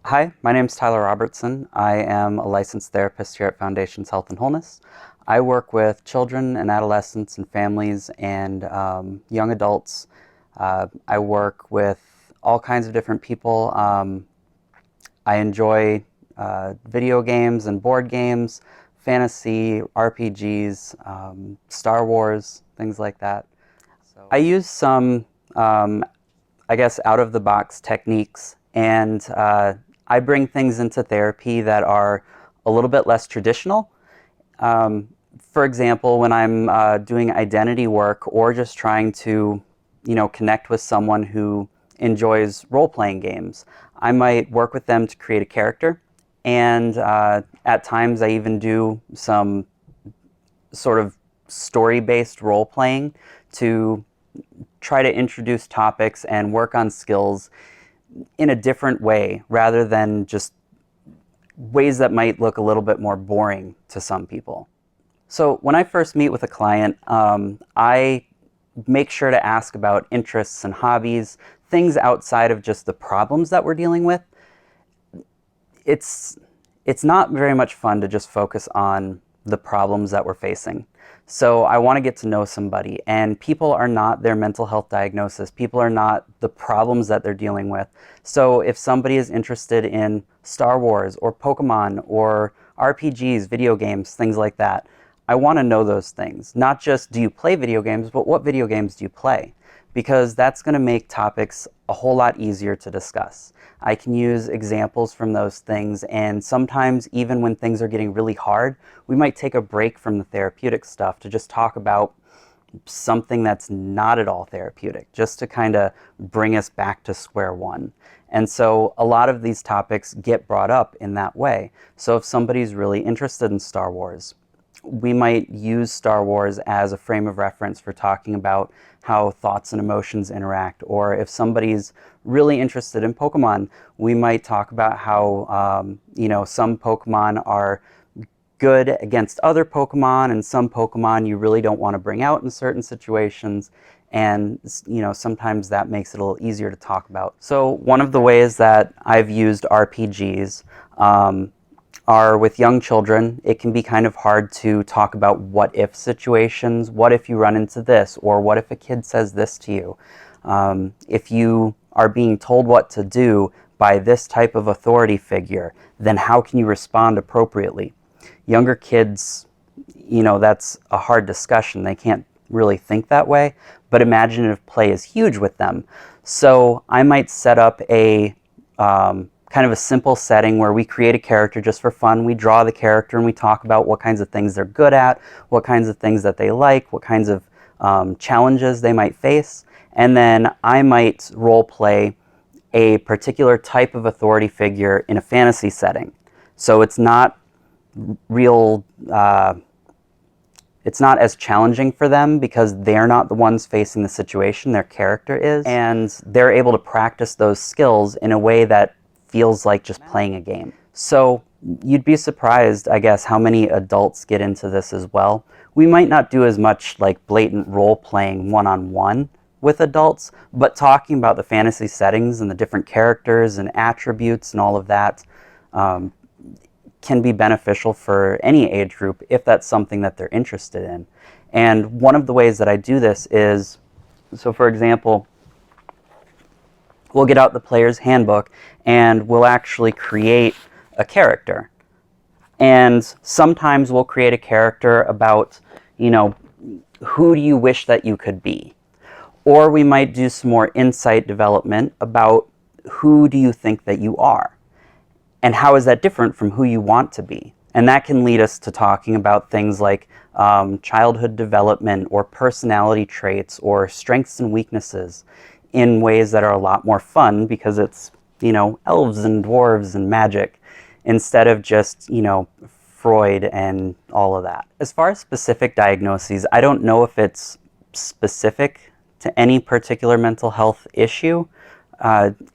Hi, my name is Tyler Robertson. I am a licensed therapist here at Foundations Health and Wholeness. I work with children and adolescents and families and young adults. I work with all kinds of different people. I enjoy video games and board games, fantasy, RPGs, Star Wars, things like that. I use some I guess, out of the box techniques. And I bring things into therapy that are a little bit less traditional. Um, for example, when I'm doing identity work or just trying to, connect with someone who enjoys role-playing games, I might work with them to create a character. And at times I even do some sort of story-based role-playing to try to introduce topics and work on skills in a different way rather than just ways that might look a little bit more boring to some people. So when I first meet with a client, I make sure to ask about interests and hobbies, things outside of just the problems that we're dealing with. It's not very much fun to just focus on the problems that we're facing. So I want to get to know somebody, and people are not their mental health diagnosis. People are not the problems that they're dealing with. So if somebody is interested in Star Wars or Pokemon or RPGs, video games, things like that, I want to know those things. Not just do you play video games, but what video games do you play? Because that's going to make topics a whole lot easier to discuss. I can use examples from those things, and sometimes even when things are getting really hard, we might take a break from the therapeutic stuff to just talk about something that's not at all therapeutic, just to kind of bring us back to square one. And so a lot of these topics get brought up in that way. So if somebody's really interested in Star Wars, we might use Star Wars as a frame of reference for talking about how thoughts and emotions interact. Or if somebody's really interested in Pokemon, we might talk about how some Pokemon are good against other Pokemon, and some Pokemon you really don't want to bring out in certain situations. And sometimes that makes it a little easier to talk about. So one of the ways that I've used RPGs are with young children. It can be kind of hard to talk about what if situations. What if you run into this? Or what if a kid says this to you? If you are being told what to do by this type of authority figure, then how can you respond appropriately? Younger kids, that's a hard discussion. They can't really think that way, but imaginative play is huge with them. So I might set up a kind of a simple setting where we create a character just for fun. We draw the character and we talk about what kinds of things they're good at, what kinds of things that they like, what kinds of challenges they might face. And then I might role play a particular type of authority figure in a fantasy setting. So it's not real, it's not as challenging for them because they're not the ones facing the situation, their character is. And they're able to practice those skills in a way that feels like just playing a game. So you'd be surprised, I guess, how many adults get into this as well. We might not do as much like blatant role-playing one-on-one with adults, but talking about the fantasy settings and the different characters and attributes and all of that can be beneficial for any age group if that's something that they're interested in. And one of the ways that I do this is, so for example, we'll get out the player's handbook and we'll actually create a character. And sometimes we'll create a character about, who do you wish that you could be? Or we might do some more insight development about who do you think that you are? And how is that different from who you want to be? And that can lead us to talking about things like childhood development or personality traits or strengths and weaknesses in ways that are a lot more fun because it's, elves and dwarves and magic instead of just, Freud and all of that. As far as specific diagnoses, I don't know if it's specific to any particular mental health issue.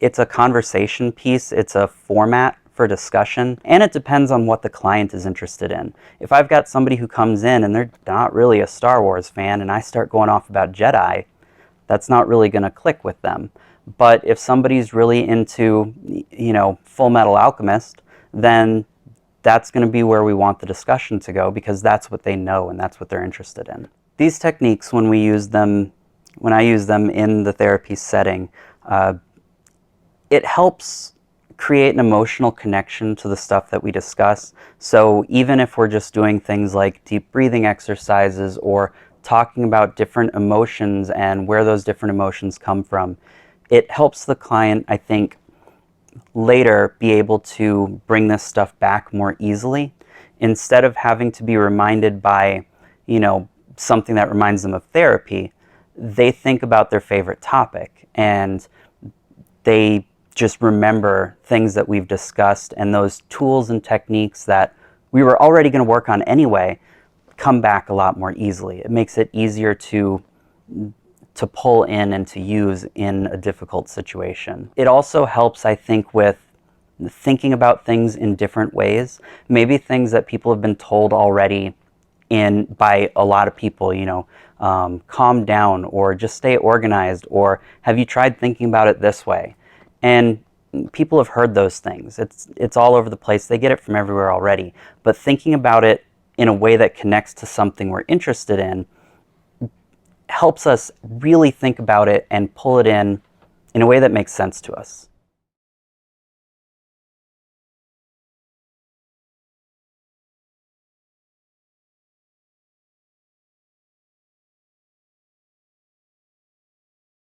It's a conversation piece. It's a format for discussion, and it depends on what the client is interested in. If I've got somebody who comes in and they're not really a Star Wars fan and I start going off about Jedi, that's not really going to click with them. But if somebody's really into, Full Metal Alchemist, then that's going to be where we want the discussion to go, because that's what they know and that's what they're interested in. These techniques, when I use them in the therapy setting, it helps create an emotional connection to the stuff that we discuss. So even if we're just doing things like deep breathing exercises or talking about different emotions and where those different emotions come from, it helps the client, I think, later be able to bring this stuff back more easily, instead of having to be reminded by, something that reminds them of therapy. They think about their favorite topic and they just remember things that we've discussed, and those tools and techniques that we were already going to work on anyway come back a lot more easily. It makes it easier to pull in and to use in a difficult situation. It also helps, I think, with thinking about things in different ways. Maybe things that people have been told already by a lot of people, calm down, or just stay organized, or have you tried thinking about it this way? And people have heard those things. It's all over the place. They get it from everywhere already. But thinking about it in a way that connects to something we're interested in helps us really think about it and pull it in a way that makes sense to us.